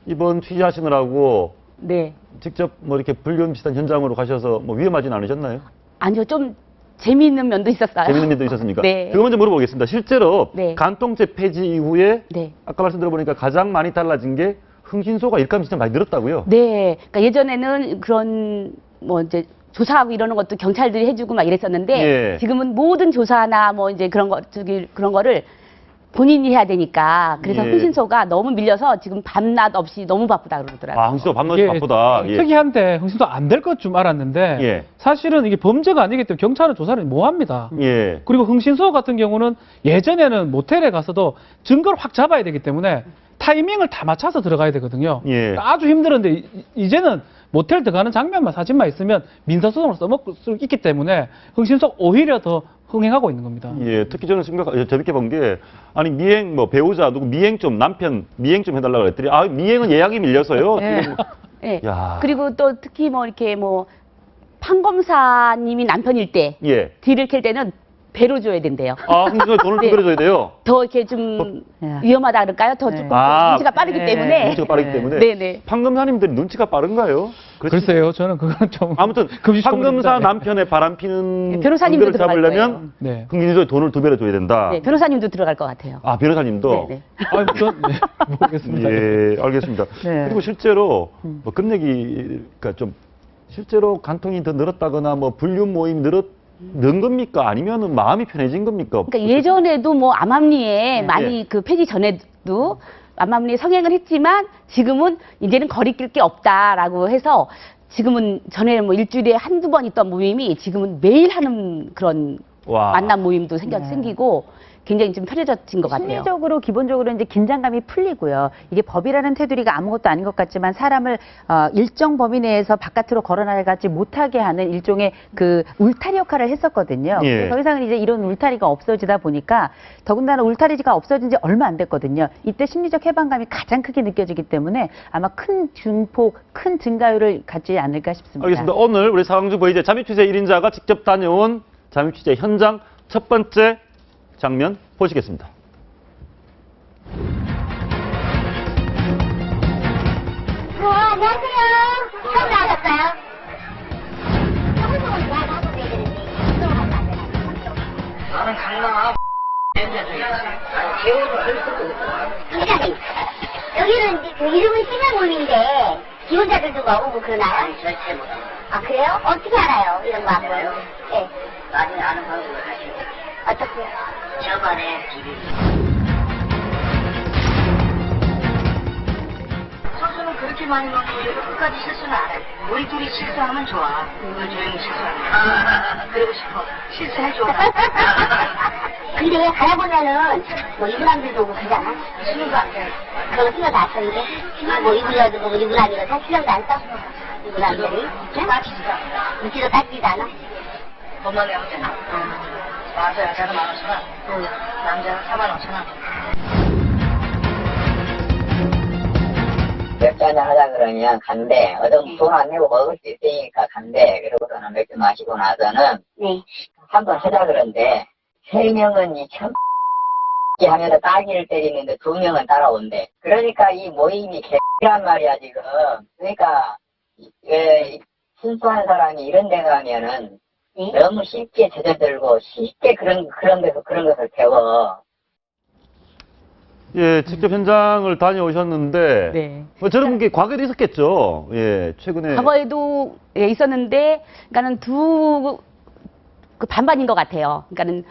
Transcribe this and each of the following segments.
이번 취재하시느라고 네. 직접 뭐 이렇게 불륜 비슷한 현장으로 가셔서 뭐 위험하진 않으셨나요? 아니요, 좀 재미있는 면도 있었어요. 재밌는 면도 있었으니까. 네. 그거 먼저 물어보겠습니다. 실제로 네. 간통죄 폐지 이후에 네. 아까 말씀 들어보니까 가장 많이 달라진 게 흥신소가 일감이 진짜 많이 늘었다고요? 네. 그러니까 예전에는 그런 뭐 이제 조사하고 이러는 것도 경찰들이 해주고 막 이랬었는데 예. 지금은 모든 조사나 뭐 이제 그런 거를 본인이 해야 되니까 그래서 예. 흥신소가 너무 밀려서 지금 밤낮 없이 너무 바쁘다 그러더라고요. 아, 흥신소 밤낮이 이게 바쁘다. 예. 특이한데 흥신소 안 될 것 좀 알았는데 예. 사실은 이게 범죄가 아니기 때문에 경찰은 조사를 못 합니다. 예. 그리고 흥신소 같은 경우는 예전에는 모텔에 가서도 증거를 확 잡아야 되기 때문에 타이밍을 다 맞춰서 들어가야 되거든요. 예. 아주 힘들었는데 이제는 모텔 들어가는 장면만 사진만 있으면 민사소송을 써먹을 수 있기 때문에 흥신소 오히려 더 흥행하고 있는 겁니다. 예, 특히 저는 재밌게 본 게, 아니, 미행, 뭐, 배우자, 누구 미행 좀, 남편 미행 좀 해달라고 그랬더니, 아, 미행은 예약이 밀려서요. 네. 지금. 네. 야. 그리고 또 특히 뭐 이렇게 뭐 판검사님이 남편일 때 예. 딜을 캘 때는 배로 줘야 된대요. 아, 흥신소에 돈을 네. 더 들여줘야 돼요. 더 이렇게 좀 야. 위험하다 그럴까요? 더 네. 조금 아, 눈치가 빠르기 네. 때문에. 눈치가 빠르기 네. 때문에. 네네. 판검사님들이 눈치가 빠른가요? 그렇지? 글쎄요, 저는 그건 좀 아무튼, 금시 판검사 소문입니다. 남편의 바람피는 네, 변호사님도 관계를 들어갈 잡으려면 네. 흥신소에 돈을 2배로 줘야 된다. 네, 변호사님도 들어갈 것 같아요. 아, 변호사님도? 네네. 아, 전 네, 모르겠습니다. 예, 알겠습니다. 네. 그리고 실제로 뭐 금액이 좀 실제로 간통이 더 늘었다거나 뭐 불륜 모임 는 겁니까? 아니면은 마음이 편해진 겁니까? 그러니까 예전에도 뭐 암암리에 네. 많이 그 폐지 전에도 암암리에 성행을 했지만 지금은 이제는 거리낄 게 없다라고 해서 지금은 전에 뭐 일주일에 한두 번 있던 모임이 지금은 매일 하는 그런 와. 만남 모임도 네. 생기고 굉장히 좀 편해진 것 같아요. 심리적으로 기본적으로 이제 긴장감이 풀리고요. 이게 법이라는 테두리가 아무것도 아닌 것 같지만 사람을 일정 범위 내에서 바깥으로 걸어나가지 못하게 하는 일종의 그 울타리 역할을 했었거든요. 예. 더 이상은 이제 이런 울타리가 없어지다 보니까 더군다나 울타리가 없어진 지 얼마 안 됐거든요. 이때 심리적 해방감이 가장 크게 느껴지기 때문에 아마 큰 증폭, 큰 증가율을 갖지 않을까 싶습니다. 알겠습니다. 오늘 우리 사강주 보이제 잠입취재 1인자가 직접 다녀온 잠입취재 현장 첫 번째 장면 보시겠습니다. 안녕하세요. 처음 나오셨어요? 나는 강남 기자님, 여기는 그 이름은 시장몰인데 기혼자들도 오고 그러나요? 아니, 절대 못 합니다. 아, 그래요? 어떻게 알아요? 이런 거 안 보여? 네. 나중에 아는 방법을 하시면 돼요. 어떻게요? 저번에 비밀. 소수는 그렇게 많이 먹는 끝까지 실수는 안 해. 우리끼리 실수하면 좋아. 조용히 실수하면. 그러고 싶어. 실수해줘. 근데 가다 보면은 뭐 이분함들도 오고 그러잖아. 신경도 안 써. 그런 거 신경도 안 써, 이제. 뭐 이분녀도 보고 이분함이고 다 신경도 안 써. 이분함들이. 따지지도 않아. 눈치도 따지지도 않아. 돈만 내면 되나? 와서 여자는 15,000원. 남자는 45,000원. 맥주 한잔 하자 그러면 간대. 돈 안 내고 먹을 수 있으니까 간대. 그러고서는 맥주 마시고 나서는 네. 한 번 하자 그런데 3명은 이 참 하면서 따기를 때리는데 2명은 따라온대. 그러니까 이 모임이 개란 말이야 지금. 그러니까 왜 순수한 사람이 이런 데 가면은 네? 너무 쉽게 젖어들고 쉽게 그런 것을 배워. 예, 직접 현장을 다녀오셨는데 네. 뭐 저런 게 과거에도 있었겠죠. 예, 최근에 과거에도 예, 있었는데, 그러니까는 그 반반인 것 같아요. 그러니까는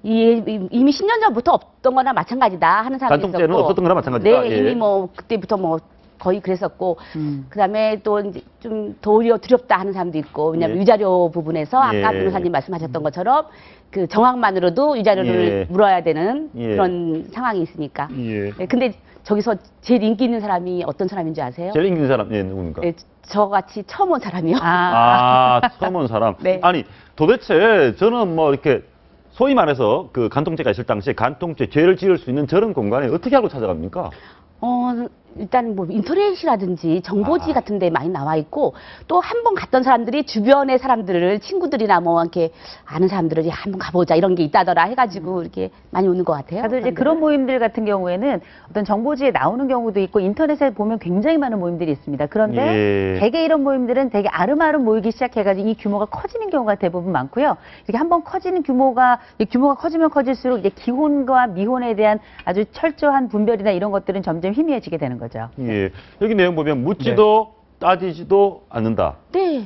이미 10년 전부터 없던 거나 마찬가지다 하는 사람이 있었고. 간통죄는 없었던 거나 마찬가지다. 네, 예. 이미 뭐 그때부터 뭐 거의 그랬었고, 그다음에 또 이제 좀 도리어 두렵다 하는 사람도 있고, 왜냐하면 예. 위자료 부분에서 아까 예. 변호사님 말씀하셨던 것처럼 그 정황만으로도 위자료를 예. 물어야 되는 예. 그런 상황이 있으니까. 예. 네, 근데 저기서 제일 인기 있는 사람이 어떤 사람인 줄 아세요? 제일 인기 있는 사람 예, 누굽니까? 네, 저같이 처음 온 사람이요. 아, 처음 온 사람. 네. 아니, 도대체 저는 뭐 이렇게 소위 말해서 그 간통죄가 있을 당시에 간통죄 죄를 지을 수 있는 저런 공간에 어떻게 하고 찾아갑니까? 일단 뭐 인터넷이라든지 정보지 아. 같은 데 많이 나와 있고 또 한 번 갔던 사람들이 주변의 사람들을 친구들이나 뭐 이렇게 아는 사람들을 한번 가보자 이런 게 있다더라 해가지고 이렇게 많이 오는 것 같아요. 다들 이제 사람들은. 그런 모임들 같은 경우에는 어떤 정보지에 나오는 경우도 있고 인터넷에 보면 굉장히 많은 모임들이 있습니다. 그런데 예. 대개 이런 모임들은 되게 아름아름 모이기 시작해가지고 이 규모가 커지는 경우가 대부분 많고요. 이렇게 한번 커지는 규모가 커지면 커질수록 이제 기혼과 미혼에 대한 아주 철저한 분별이나 이런 것들은 점점 희미해지게 되는 거죠. 예. 여기 내용 보면 묻지도 따지지도 않는다. 네.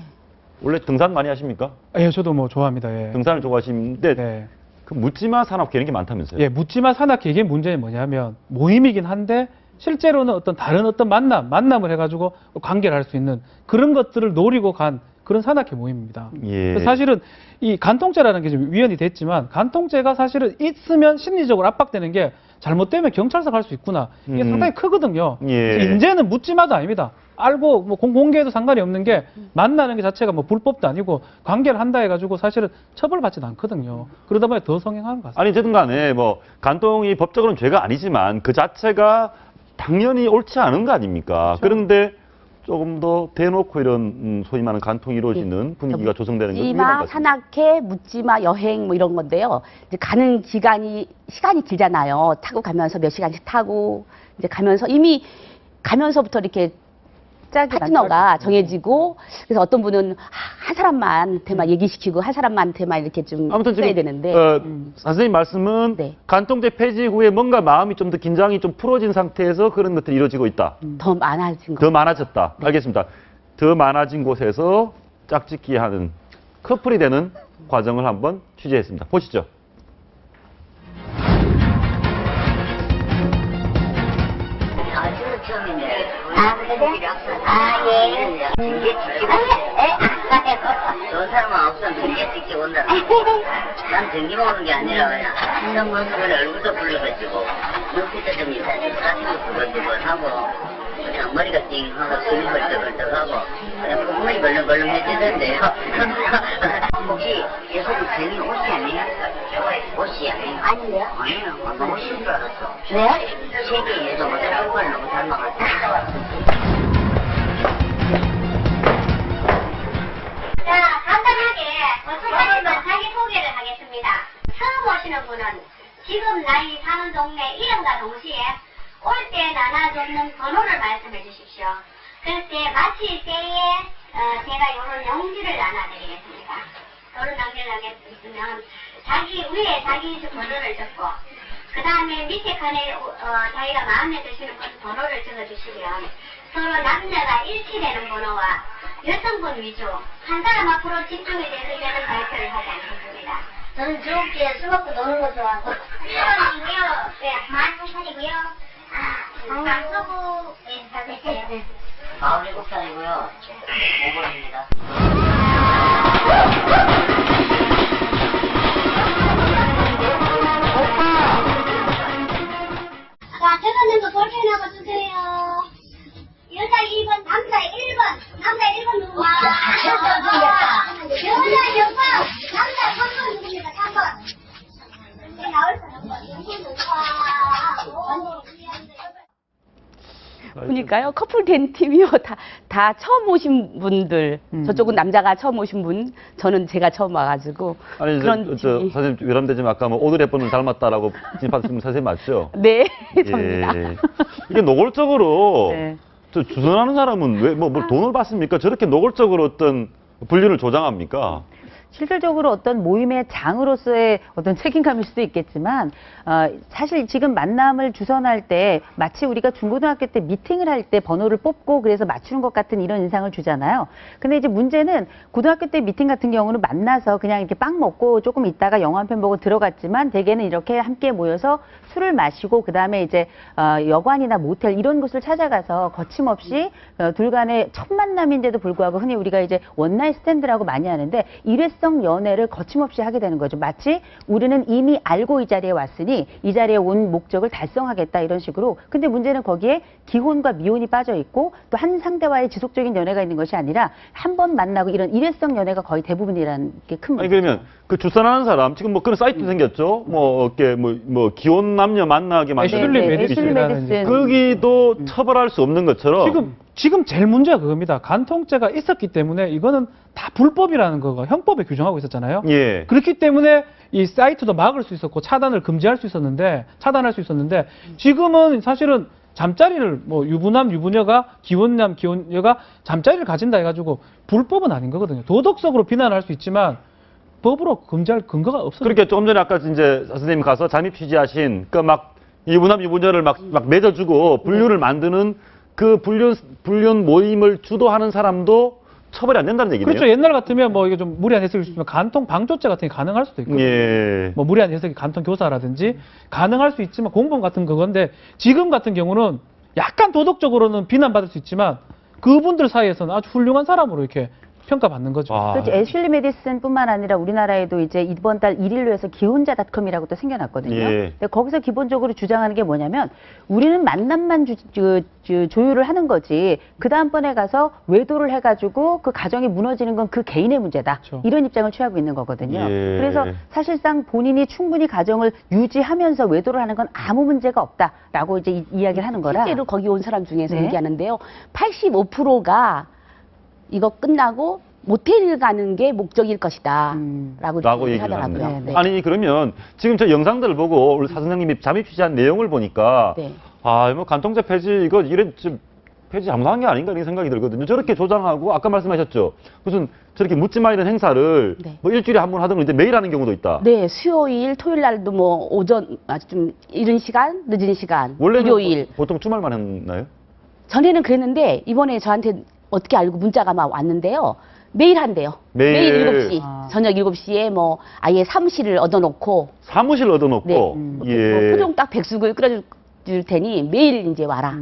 원래 등산 많이 하십니까? 예, 저도 뭐 좋아합니다. 예. 등산을 좋아하시는데 네. 그 묻지마 산악회 이런 게 많다면서요? 예, 묻지마 산악회의 문제는 뭐냐면 모임이긴 한데 실제로는 어떤 다른 어떤 만남을 해가지고 관계를 할 수 있는 그런 것들을 노리고 간 그런 산악회 모임입니다. 예. 사실은 이 간통죄라는 게 지금 위헌이 됐지만 간통죄가 사실은 있으면 심리적으로 압박되는 게 잘못되면 경찰서 갈 수 있구나. 이게 상당히 크거든요. 예. 그래서 이제는 묻지마도 아닙니다. 알고 뭐 공개해도 상관이 없는 게 만나는 게 자체가 뭐 불법도 아니고 관계를 한다 해가지고 사실은 처벌받지도 않거든요. 그러다 보니 더 성행하는 것 같습니다. 아니 어쨌든 간에 뭐 간통이 법적으로는 죄가 아니지만 그 자체가 당연히 옳지 않은 거 아닙니까? 그런데 조금 더 대놓고 이런 소위 말하는 간통이 이루어지는 분위기가 조성되는 건 위험한 것 묻지마, 같습니다. 산악회, 묻지마, 여행 뭐 이런 건데요. 이제 가는 시간이 길잖아요. 타고 가면서 몇 시간씩 타고 이제 가면서 이미 가면서부터 이렇게 파트너가 정해지고 그래서 어떤 분은 한 사람한테만 얘기시키고 한 사람한테만 이렇게 좀 아무튼 써야 지금 되는데 선생님 말씀은 네. 간통죄 폐지 후에 뭔가 마음이 좀 더 긴장이 좀 풀어진 상태에서 그런 것들이 이루어지고 있다. 더 많아진 거. 더 많아졌다. 알겠습니다. 더 많아진 곳에서 짝짓기 하는 커플이 되는 과정을 한번 취재했습니다. 보시죠. 아주 처음인데. 아, 그래? 아, 예. 징계 찍찍 온다. 좋은 사람은 없으면 징계 찍찍 온다. 난 징계만 오는 게 아니라 그냥 시험 보면서 그래 얼굴도 붉어가지고 눈빛도 좀 이상해. 가슴도 붉어지고 하고 그냥 머리가 띵하고 숨이 벌떡벌떡하고 그냥 콧물이 벌렁벌렁해지던데요. 혹시 예수님 괜히 옷이 아니에요? 옷이 아니에요? 아니요. 아니요. 너무 쉬운 줄 알았어. 네? 세계에서 모델 얼굴 너무 닮아가지고. 자, 간단하게 어떻게든 자기 소개를 하겠습니다. 처음 오시는 분은 지금 나이 사는 동네 이름과 동시에 올 때 나눠줬는 번호를 말씀해 주십시오. 그럴 때 마칠 때에 제가 이런 용지를 나눠드리겠습니다. 이런 용지를 나눠드리면 위에 자기 번호를 적고 그 다음에 밑에 칸에 자기가 마음에 드시는 번호를 적어주시면 서로 남녀가 일치되는 번호와 여성분 위주 한 사람 앞으로 집중이 되는 발표를 하지 않겠습니다. 저는 즐겁게 술 먹고 노는 거 좋아하고 1번이고요. 네, 만성산이고요. 강서구에 사세요. 47살이고요. 5번입니다. 자, 적었는 거 볼펜 한번 주세요. 여자 2번, 남자 1번. 남자 1번 누구야? 여자 6번, 남자 3번 누굽니까? 3번. 네, 나올 수 없고. 6번 누구야? 보니까요 커플 된 팀이요 다 처음 오신 분들 저쪽은 남자가 처음 오신 분 저는 제가 처음 와가지고 아니 그런 저 팀이. 선생님 외람되지만 아까 뭐 오드리 헵번을 닮았다라고 진입하신 선생님 맞죠? 네 접니다. 이게 노골적으로 네. 저 주선하는 사람은 왜 뭐 돈을 받습니까? 저렇게 노골적으로 어떤 분류를 조장합니까? 실질적으로 어떤 모임의 장으로서의 어떤 책임감일 수도 있겠지만 사실 지금 만남을 주선할 때 마치 우리가 중고등학교 때 미팅을 할 때 번호를 뽑고 그래서 맞추는 것 같은 이런 인상을 주잖아요. 근데 이제 문제는 고등학교 때 미팅 같은 경우는 만나서 그냥 이렇게 빵 먹고 조금 있다가 영화 한 편 보고 들어갔지만 대개는 이렇게 함께 모여서 술을 마시고 그다음에 이제 여관이나 모텔 이런 곳을 찾아가서 거침없이 둘 간의 첫 만남인데도 불구하고 흔히 우리가 이제 원나잇 스탠드라고 많이 하는데 1회 일회성 연애를 거침없이 하게 되는 거죠. 마치 우리는 이미 알고 이 자리에 왔으니 이 자리에 온 목적을 달성하겠다 이런 식으로. 근데 문제는 거기에 기혼과 미혼이 빠져 있고 또 한 상대와의 지속적인 연애가 있는 것이 아니라 한 번 만나고 이런 일회성 연애가 거의 대부분이라는 게 큰 아니 문제죠. 그러면 그 출산하는 사람 지금 뭐 그런 사이트 생겼죠. 뭐 이렇게 뭐 기혼 남녀 만나게 만드는 애슐리 네, 메디슨. 애슐리 메디슨. 거기도 처벌할 수 없는 것처럼 지금 제일 문제가 그겁니다. 간통죄가 있었기 때문에 이거는 다 불법이라는 거가 형법에 규정하고 있었잖아요. 예. 그렇기 때문에 이 사이트도 막을 수 있었고 차단할 수 있었는데 지금은 사실은 잠자리를 뭐 유부남 유부녀가 기혼남 기혼여가 잠자리를 가진다 해가지고 불법은 아닌 거거든요. 도덕적으로 비난할 수 있지만 법으로 금지할 근거가 없어요. 그렇게 조금 전에 아까 이제 선생님 가서 잠입 취재하신 그 막 유부남 유부녀를 막 맺어주고 분류를 만드는 그 불륜 모임을 주도하는 사람도 처벌이 안 된다는 얘기네요. 그렇죠. 옛날 같으면 뭐 이게 좀 무리한 해석일 수 있지만 간통 방조죄 같은 게 가능할 수도 있거든요. 예. 뭐 무리한 해석이 간통 교사라든지 가능할 수 있지만 공범 같은 그건데 지금 같은 경우는 약간 도덕적으로는 비난받을 수 있지만 그분들 사이에서는 아주 훌륭한 사람으로 이렇게 평가받는 거죠. 아. 그렇죠. 애슐리 메디슨뿐만 아니라 우리나라에도 이제 이번 달 1일로 해서 기혼자닷컴이라고 또 생겨났거든요. 예. 근데 거기서 기본적으로 주장하는 게 뭐냐면 우리는 만남만 조율을 하는 거지 그 다음번에 가서 외도를 해가지고 그 가정이 무너지는 건 그 개인의 문제다. 그렇죠. 이런 입장을 취하고 있는 거거든요. 예. 그래서 사실상 본인이 충분히 가정을 유지하면서 외도를 하는 건 아무 문제가 없다라고 이제 이야기를 하는 거라. 실제로 거기 온 사람 중에서 네. 얘기하는데요. 85%가 이거 끝나고 모텔 가는 게 목적일 것이다. 라고 얘기를 하더라고요. 합니다. 네. 아니 그러면 지금 저 영상들을 보고 우리 사 선생님이 잠입 취재한 내용을 보니까 네. 뭐 간통죄 폐지 이거 이런 좀 폐지 잘못한 게 아닌가 이런 생각이 들거든요. 저렇게 조장하고 아까 말씀하셨죠. 무슨 저렇게 묻지마 이런 행사를 네. 뭐 일주일에 한 번 하던 걸 이제 매일 하는 경우도 있다. 네, 수요일, 토요일 날도 뭐 오전 좀 이른 시간, 늦은 시간, 원래는 일요일. 보통 주말만 했나요? 전에는 그랬는데 이번에 저한테 어떻게 알고 문자가 막 왔는데요. 매일 한대요. 매일. 7시. 아. 저녁 7시에 뭐 아예 사무실을 얻어놓고 사무실 얻어놓고 네. 뭐 예. 토종 딱 백숙을 끓여줄 테니 매일 이제 와라.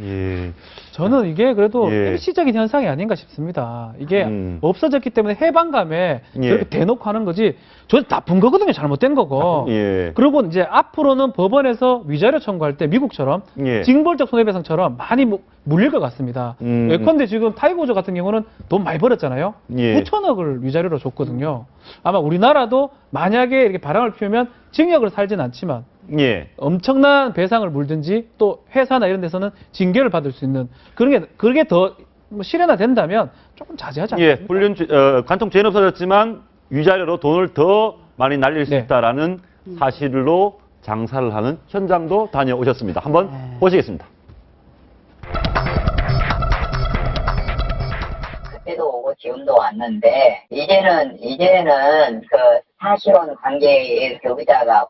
예. 저는 이게 그래도 예. 일시적인 현상이 아닌가 싶습니다. 이게 음. 없어졌기 때문에 해방감에 예. 그렇게 대놓고 하는 거지. 저 나쁜 거거든요. 잘못된 거고. 예. 그리고 이제 앞으로는 법원에서 위자료 청구할 때 미국처럼 예. 징벌적 손해배상처럼 많이 물릴 것 같습니다. 예컨대 지금 타이거우즈 같은 경우는 돈 많이 벌었잖아요. 예. 9천억을 위자료로 줬거든요. 아마 우리나라도 만약에 이렇게 바람을 피우면 징역을 살진 않지만 예. 엄청난 배상을 물든지 또 회사나 이런 데서는 징계를 받을 수 있는 그게 더 실현화된다면 조금 자제하지 않습니까? 예. 간통죄는 없어졌지만 위자료로 돈을 더 많이 날릴 수 네. 있다라는 사실로 장사를 하는 현장도 다녀오셨습니다. 한번 보시겠습니다. 그때도 오고 지금도 왔는데 이제는 그 사실혼 관계의 의자가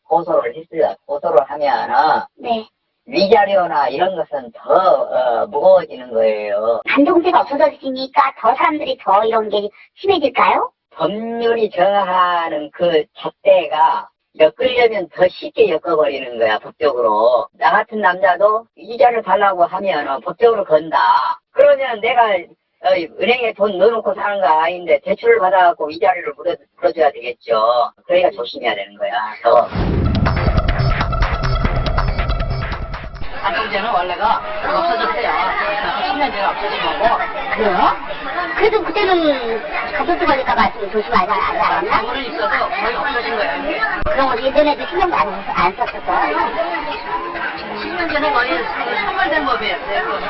고소를 했어요. 고소를 하면은 네. 위자료나 이런 것은 더 무거워지는 거예요. 간통죄가 없어졌으니까 더 사람들이 더 이런 게 심해질까요? 법률이 정하는 그 잣대가 엮으려면 더 쉽게 엮어버리는 거야, 법적으로. 나 같은 남자도 이자를 달라고 하면 법적으로 건다. 그러면 내가 은행에 돈 넣어놓고 사는 거 아닌데 대출을 받아갖고 이자료를 물어줘야 되겠죠. 그러니까 조심해야 되는 거야. 간통죄는 원래가 없어졌어요. 10년 전에 없어진 거고. 그래요? 그래도 그때는 가족도 걸릴까봐 좀 조심하지 않았나? 돈은 있어도 거의 없어진 거야, 이게. 그럼 우리 예전에도 신경도 안 썼었어. 10년 전에 거의 선물된 법이었어요, 그거는.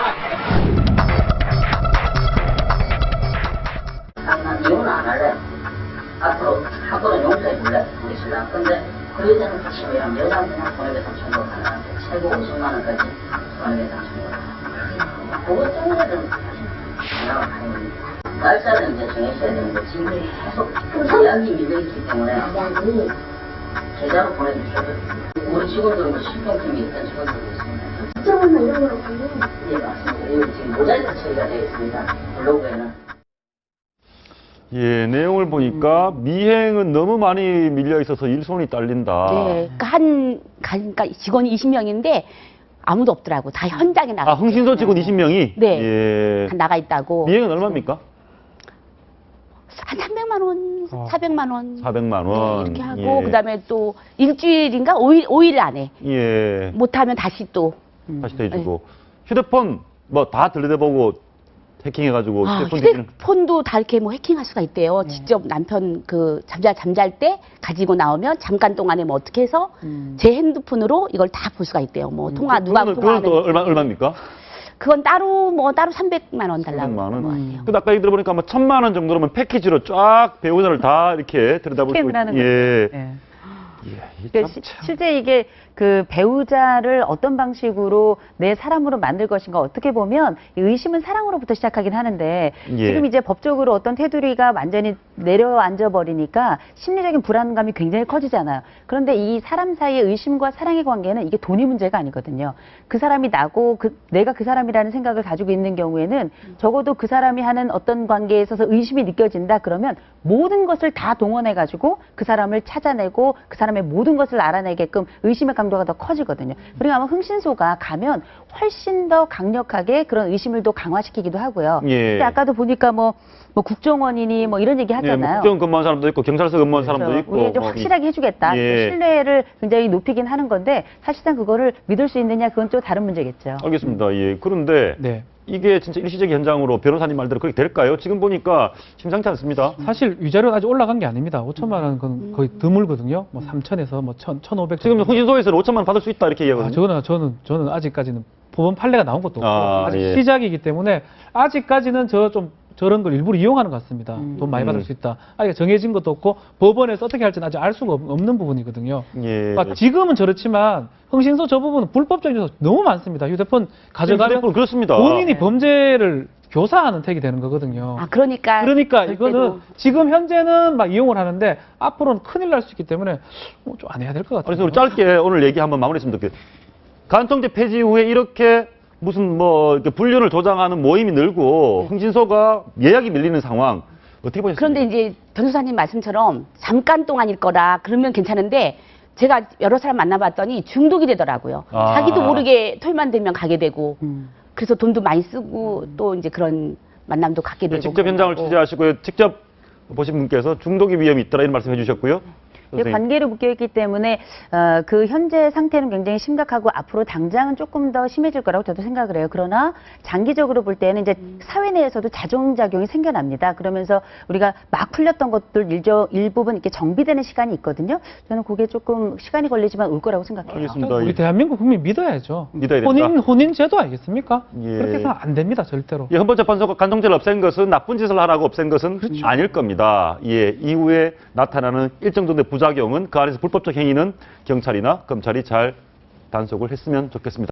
난 이혼은 안 할래. 앞으로는 용서해줄래, 우리 신랑. 근데 그 여자는 다치면 여자한테는 손해배상 청구 가능한데 최고 50만 원까지 손해배상 청구 가능한데 그것 때문에는 전화가 가능합니다. 날짜는 이제 정해셔야 되는데 지금 계속 예약이 밀려있기 때문에 계좌로 보내주셔도 우리 직원들은 그 실평팀이 있던 직원들도 있습니다. 그쪽은 이런 걸 보면 예, 맞습니다. 여기 지금 모자이크 처리가 되어 있습니다. 블로그에는. 예, 내용을 보니까 미행은 너무 많이 밀려 있어서 일손이 딸린다. 네. 그러니까 직원이 20명인데 아무도 없더라고. 다 현장에 나가. 아, 흥신소 직원 20명이? 네. 예. 다 나가 있다고. 미행은 얼마입니까? 한 300만 원, 어. 400만 원. 400만 원. 이렇게 하고 예. 그다음에 또 일주일인가 5일 안에 예. 못하면 다시 또 다시 더 해주고. 휴대폰 뭐 다 들여다보고 해킹해가지고 휴대폰 대기는 휴대폰도 다 이렇게 뭐 해킹할 수가 있대요. 직접 남편 그 잠잘 때 가지고 나오면 잠깐 동안에 뭐 어떻게 해서 제 핸드폰으로 이걸 다 볼 수가 있대요. 뭐 통화 누가 그건 또 통화하는 얼마입니까? 그건 따로 300만 원 달라고 300만 원. 그런 거 같아요. 근데 아까 얘기 들어보니까 뭐 1000만 원 정도로면 패키지로 쫙 배우자를 다 이렇게 들여다볼 수 스캔을 하는 예. 거죠. 예. 예, 이게 그러니까 참- 실제 이게 그 배우자를 어떤 방식으로 내 사람으로 만들 것인가 어떻게 보면 이 의심은 사랑으로부터 시작하긴 하는데 예. 지금 이제 법적으로 어떤 테두리가 완전히 내려앉아 버리니까 심리적인 불안감이 굉장히 커지잖아요. 그런데 이 사람 사이의 의심과 사랑의 관계는 이게 돈이 문제가 아니거든요. 그 사람이 나고 내가 그 사람이라는 생각을 가지고 있는 경우에는 적어도 그 사람이 하는 어떤 관계에 있어서 의심이 느껴진다 그러면 모든 것을 다 동원해 가지고 그 사람을 찾아내고 그 사람의 모든 것을 알아내게끔 의심의 강도가 더 커지거든요. 그리고 아마 흥신소가 가면 훨씬 더 강력하게 그런 의심을 더 강화시키기도 하고요. 예. 근데 아까도 보니까 뭐 국정원이니 뭐 이런 얘기 예, 뭐 하잖아요. 국정 근무한 사람도 있고 경찰서 근무한 사람도 그렇죠. 있고 우리 이제 뭐 확실하게 해주겠다. 예. 신뢰를 굉장히 높이긴 하는 건데 사실상 그거를 믿을 수 있느냐 그건 또 다른 문제겠죠. 알겠습니다. 예. 그런데 네. 이게 진짜 일시적 현장으로 변호사님 말대로 그렇게 될까요? 지금 보니까 심상치 않습니다. 사실 위자료 아직 올라간 게 아닙니다. 5천만 원 건 거의 드물거든요. 뭐 3천에서 뭐 1,500. 지금 흥신소에서는 5천만 원 받을 수 있다 이렇게 아, 얘기하거든요. 저는 아직까지는 법원 판례가 나온 것도 없고 아, 아직 예. 시작이기 때문에 아직까지는 저런 걸 일부러 이용하는 것 같습니다. 돈 많이 받을 수 있다. 아직 정해진 것도 없고 법원에서 어떻게 할지는 아직 알 수가 없는 부분이거든요. 예. 그러니까 지금은 저렇지만 흥신소 저 부분은 불법적인 요소 너무 많습니다. 휴대폰 가져가면 휴대폰 그렇습니다. 본인이 네. 범죄를 교사하는 택이 되는 거거든요. 아 그러니까 그러니까 절대로 이거는 지금 현재는 막 이용을 하는데 앞으로는 큰일 날 수 있기 때문에 좀 안 해야 될 것 같아요. 그래서 우리 짧게 오늘 얘기 한번 마무리했으면 좋겠어요. 간통죄 폐지 이후에 이렇게 무슨 뭐 이렇게 불륜을 조장하는 모임이 늘고 흥신소가 예약이 밀리는 상황 어떻게 보셨습니까? 그런데 이제 변호사님 말씀처럼 잠깐 동안일 거라 그러면 괜찮은데 제가 여러 사람 만나봤더니 중독이 되더라고요. 아. 자기도 모르게 털만 되면 가게 되고 그래서 돈도 많이 쓰고 또 이제 그런 만남도 갖게 되고 직접 현장을 그러고. 취재하시고요. 직접 보신 분께서 중독의 위험이 있더라 이런 말씀 해주셨고요. 이제 관계로 묶여있기 때문에 그 현재 상태는 굉장히 심각하고 앞으로 당장은 조금 더 심해질 거라고 저도 생각을 해요. 그러나 장기적으로 볼 때는 이제 사회 내에서도 자정작용이 생겨납니다. 그러면서 우리가 막 풀렸던 것들 일부분 이렇게 정비되는 시간이 있거든요. 저는 그게 조금 시간이 걸리지만 올 거라고 생각해요. 알겠습니다. 우리 예. 대한민국 국민 믿어야죠. 믿어야 된다. 혼인 제도 아니겠습니까? 예. 그렇게 해서는 안 됩니다, 절대로. 예, 헌법재판소가 간통죄를 없앤 것은 나쁜 짓을 하라고 없앤 것은 아닐 겁니다. 예, 이후에 나타나는 일정 정도의 부작용은 그 안에서 불법적 행위는 경찰이나 검찰이 잘 단속을 했으면 좋겠습니다.